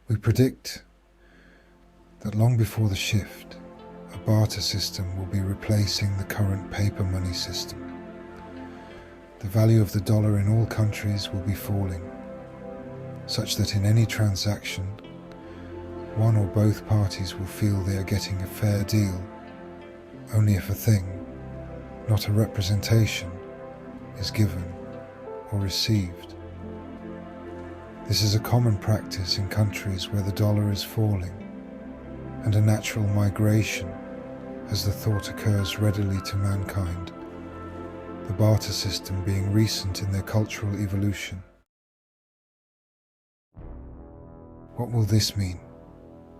We predict that long before the shift, a barter system will be replacing the current paper money system. The value of the dollar in all countries will be falling, such that in any transaction, one or both parties will feel they are getting a fair deal, only if a thing, not a representation, is given or received. This is a common practice in countries where the dollar is falling, and a natural migration as the thought occurs readily to mankind, the barter system being recent in their cultural evolution. What will this mean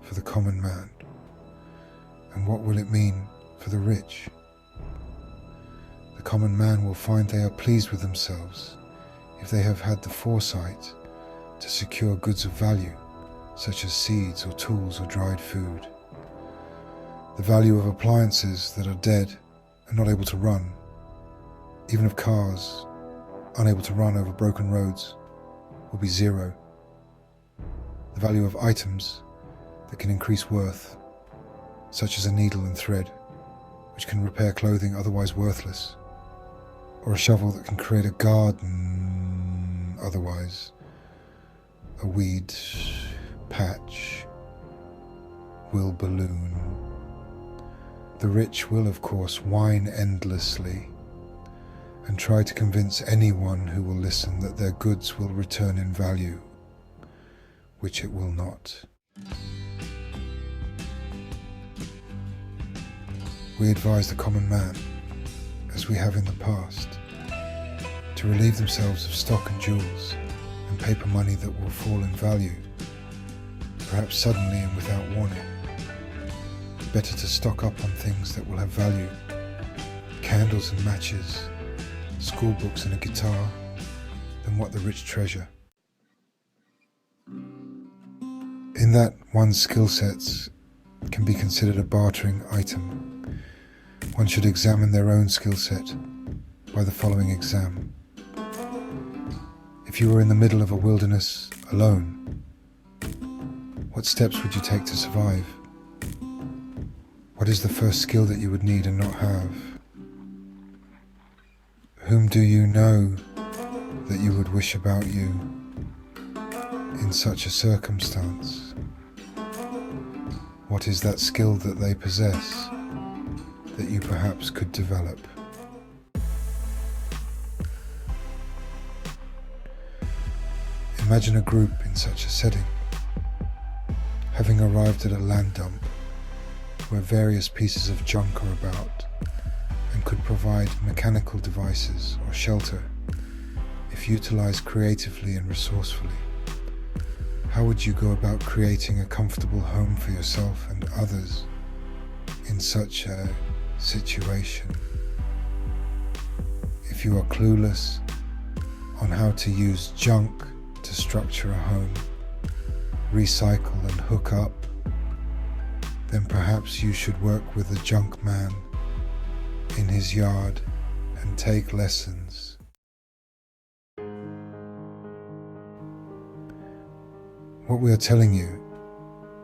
for the common man? And what will it mean for the rich? The common man will find they are pleased with themselves if they have had the foresight to secure goods of value, such as seeds or tools or dried food. The value of appliances that are dead and not able to run, even of cars unable to run over broken roads, will be zero. The value of items that can increase worth, such as a needle and thread, which can repair clothing otherwise worthless, or a shovel that can create a garden otherwise a weed patch, will balloon. The rich will, of course, whine endlessly and try to convince anyone who will listen that their goods will return in value, which it will not. We advise the common man, as we have in the past, to relieve themselves of stock and jewels and paper money that will fall in value, perhaps suddenly and without warning. Better to stock up on things that will have value, candles and matches, school books and a guitar, than what the rich treasure. In that one's skill sets can be considered a bartering item, one should examine their own skill set by the following exam. If you were in the middle of a wilderness alone, what steps would you take to survive? What is the first skill that you would need and not have? Whom do you know that you would wish about you in such a circumstance? What is that skill that they possess that you perhaps could develop? Imagine a group in such a setting, having arrived at a land dump where various pieces of junk are about and could provide mechanical devices or shelter if utilized creatively and resourcefully. How would you go about creating a comfortable home for yourself and others in such a situation? If you are clueless on how to use junk to structure a home, recycle and hook up, then perhaps you should work with a junk man in his yard and take lessons. What we are telling you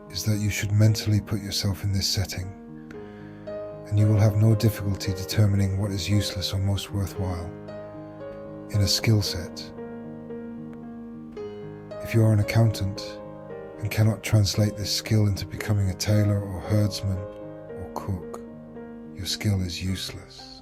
is that you should mentally put yourself in this setting, and you will have no difficulty determining what is useless or most worthwhile in a skill set. If you are an accountant and cannot translate this skill into becoming a tailor or herdsman or cook, your skill is useless.